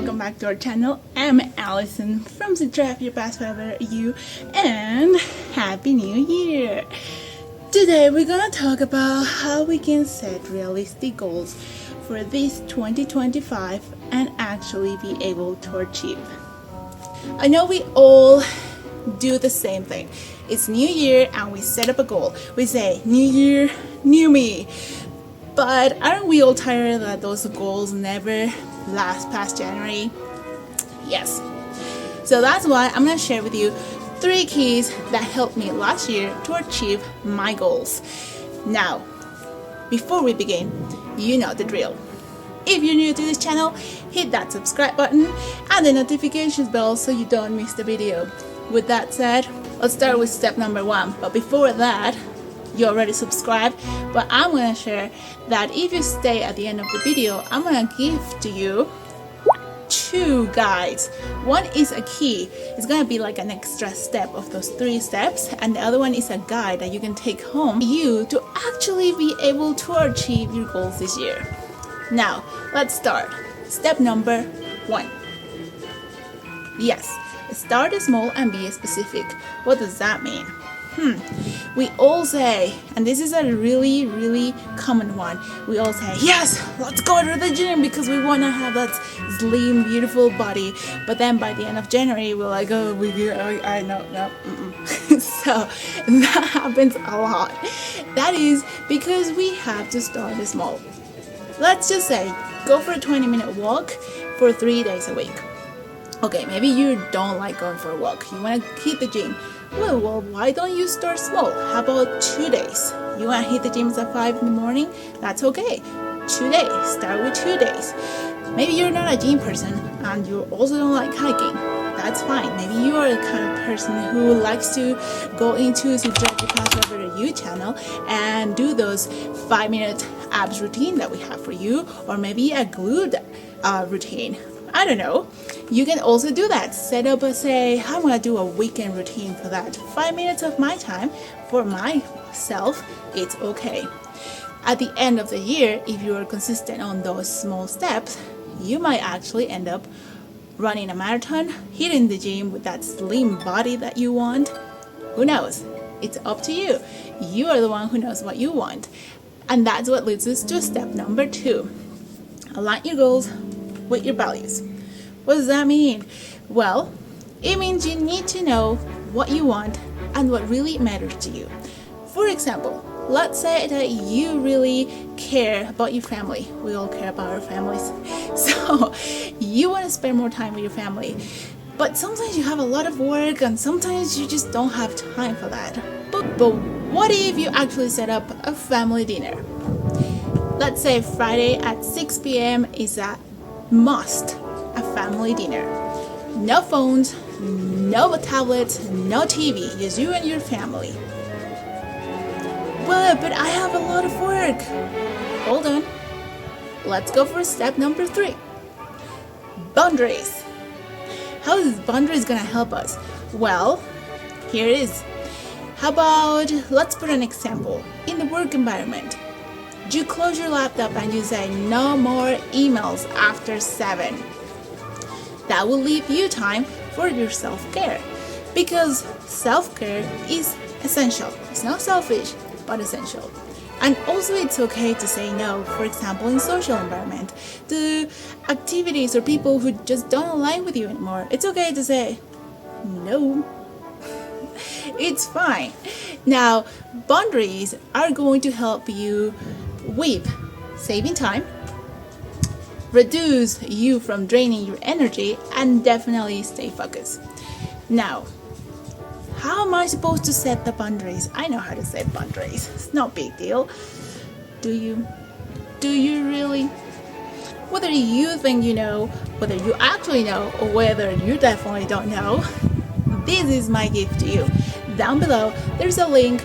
welcome back to our channel. I'm Allison from Zitrev Your Pass wherever you, and Happy New Year! Today we're gonna talk about how we can set realistic goals for this 2025 and actually be able to achieve. I know we all do the same thing. It's New Year and we set up a goal. We say, New Year, new me. But aren't we all tired that those goals never last past January? Yes. So that's why I'm going to share with you 3 keys that helped me last year to achieve my goals. Now, before we begin, you know the drill. If you're new to this channel, hit that subscribe button and the notifications bell so you don't miss the video. With that said, let's start with step number 1. But before that, you already subscribed, but I'm going to share that if you stay at the end of the video, I'm going to give to you 2 guides. One is a key. It's going to be like an extra step of those 3 steps, and the other one is a guide that you can take home you to actually be able to achieve your goals this year. Now, let's start. Step number 1. Yes, start small and be specific. What does that mean? We all say, and this is a really common one, we all say, yes, let's go to the gym because we want to have that slim, beautiful body. But then by the end of January, we're like, oh, no. So that happens a lot. That is because we have to start small. Let's just say, go for a 20-minute walk for 3 days a week. Okay, maybe you don't like going for a walk. You want to hit the gym. Well, why don't you start small? How about 2 days? You want to hit the gym at 5 in the morning? That's okay. 2 days. Start with 2 days. Maybe you're not a gym person and you also don't like hiking. That's fine. Maybe you are the kind of person who likes to go into Zitrev Your Pass wherever you channel and do those 5-minute abs routine that we have for you, or maybe a glute routine. I don't know. You can also do that. Set up I'm going to do a weekend routine for that. 5 minutes of my time for myself, it's okay. At the end of the year, if you are consistent on those small steps, you might actually end up running a marathon, hitting the gym with that slim body that you want. Who knows? It's up to you. You are the one who knows what you want. And that's what leads us to step number 2. Align your goals with your values. What does that mean? Well, it means you need to know what you want and what really matters to you. For example, let's say that you really care about your family. We all care about our families. So you want to spend more time with your family. But sometimes you have a lot of work and sometimes you just don't have time for that. But what if you actually set up a family dinner? Let's say Friday at 6 p.m. is a must, a family dinner. No phones, no tablets, no TV, just you and your family. Well, but I have a lot of work. Hold on. Let's go for step number 3. Boundaries. How is boundaries gonna help us? Well, here it is. How about, let's put an example. In the work environment, you close your laptop and you say no more emails after 7. That will leave you time for your self-care, because self-care is essential. It's not selfish, but essential. And also it's okay to say no, for example in social environment, to activities or people who just don't align with you anymore. It's okay to say no. It's fine. Now, boundaries are going to help you with saving time, reduce you from draining your energy, and definitely stay focused. Now, how am I supposed to set the boundaries? I know how to set boundaries. It's no big deal. Do you? Do you really? Whether you think you know, whether you actually know, or whether you definitely don't know, this is my gift to you. Down below, there's a link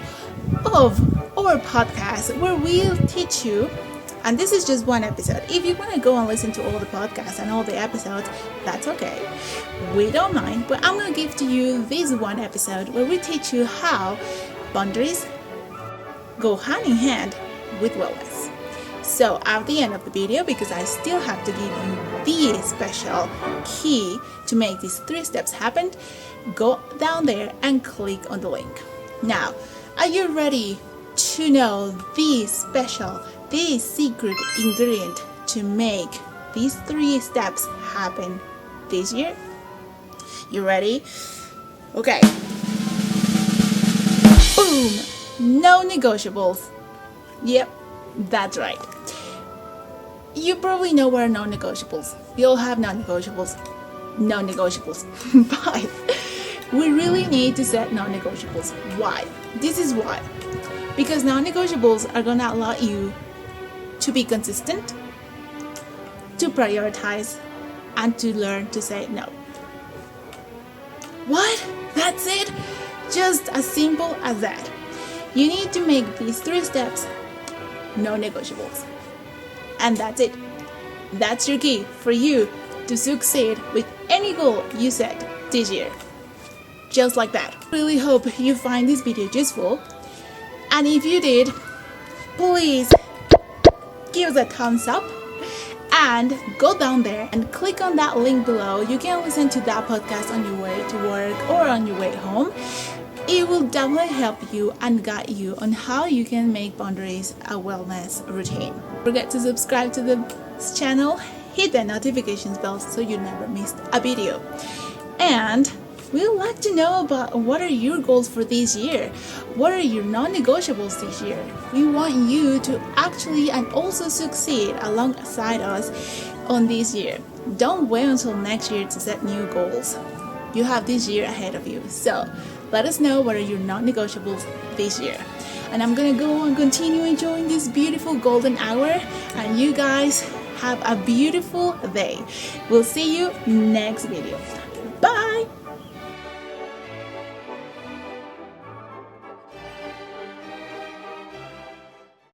of our podcast where we'll teach you, and this is just one episode. If you want to go and listen to all the podcasts and all the episodes, that's okay. We don't mind, but I'm going to give to you this one episode where we teach you how boundaries go hand in hand with wellness. So at the end of the video, because I still have to give you the special key to make these 3 steps happen, go down there and click on the link. Now, are you ready to know the special, the secret ingredient to make these 3 steps happen this year? You ready? Okay. Boom! No negotiables. Yep, that's right. You probably know what are non-negotiables. We all have non-negotiables. Non-negotiables. But we really need to set non-negotiables. Why? This is why. Because non-negotiables are gonna allow you to be consistent, to prioritize, and to learn to say no. What? That's it? Just as simple as that. You need to make these 3 steps non-negotiables. And that's it. That's your key for you to succeed with any goal you set this year. Just like that. Really hope you find this video useful. And if you did, please give us a thumbs up and go down there and click on that link below. You can listen to that podcast on your way to work or on your way home. It will definitely help you and guide you on how you can make boundaries a wellness routine. Don't forget to subscribe to this channel, hit the notifications bell so you never miss a video. And we'd like to know about what are your goals for this year? What are your non-negotiables this year? We want you to actually and also succeed alongside us on this year. Don't wait until next year to set new goals. You have this year ahead of you. So let us know what are your non-negotiables this year. And I'm gonna go and continue enjoying this beautiful golden hour. And you guys have a beautiful day. We'll see you next video. Bye!